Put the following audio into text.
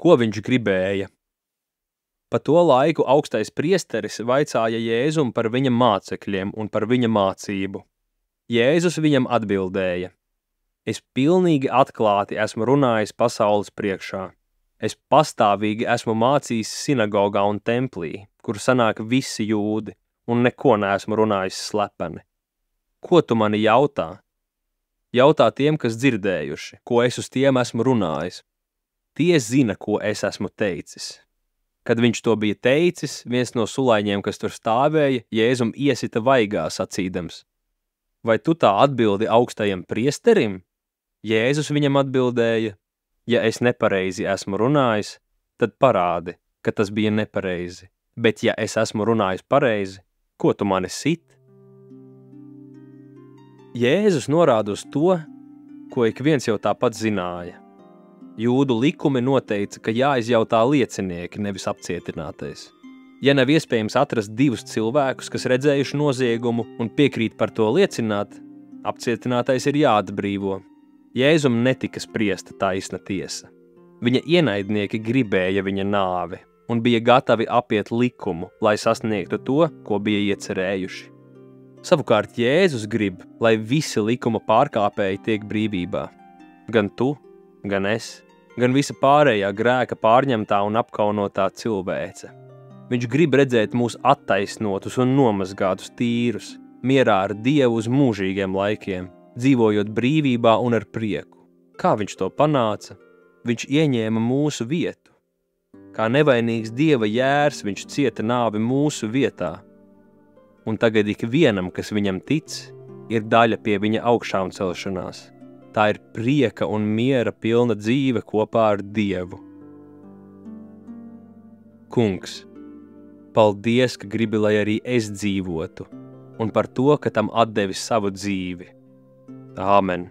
Ko viņš gribēja? Pa to laiku augstais priesteris vaicāja Jēzum par viņa mācekļiem un par viņa mācību. Jēzus viņam atbildēja: Es pilnīgi atklāti esmu runājis pasaules priekšā. Es pastāvīgi esmu mācījis sinagogā un templī, kur sanāk visi jūdi, un neko neesmu runājis slepeni. Ko tu mani jautā? Jautā tiem, kas dzirdējuši, ko es uz tiem esmu runājis. Tie zina, ko es esmu teicis. Kad viņš to bija teicis, viens no sulaiņiem, kas tur stāvēja, Jēzum iesita vaigā sacīdams: Vai tu tā atbildi augstajam priesterim? Jēzus viņam atbildēja: Ja es nepareizi esmu runājis, tad parādi, ka tas bija nepareizi. Bet ja es esmu runājis pareizi, ko tu mani sit? Jēzus norāda uz to, ko ik viens jau tāpat zināja. Jūdu likumi noteica, ka jāizjautā liecinieki, nevis apcietinātais. Ja nav iespējams atrast divus cilvēkus, kas redzējuši noziegumu un piekrīt par to liecināt, apcietinātais ir jāatbrīvo. Jēzum netika spriesta taisna tiesa. Viņa ienaidnieki gribēja viņa nāvi un bija gatavi apiet likumu, lai sasniegtu to, ko bija iecerējuši. Savukārt Jēzus grib, lai visi likuma pārkāpēji tiek brīvībā. Gan tu, gan es, gan visa pārējā grēka pārņemtā un apkaunotā cilvēce. Viņš grib redzēt mūs attaisnotus un nomazgātus tīrus, mierā ar Dievu uz mūžīgiem laikiem, dzīvojot brīvībā un ar prieku. Kā viņš to panāca? Viņš ieņēma mūsu vietu. Kā nevainīgs Dieva jērs, viņš cieta nāvi mūsu vietā. Un tagad ikvienam, kas viņam tic, ir daļa pie viņa augšām celšanās. Tā ir prieka un miera pilna dzīve kopā ar Dievu. Kungs, paldies, ka gribi, lai arī es dzīvotu, un par to, ka tam atdevi savu dzīvi. Āmen.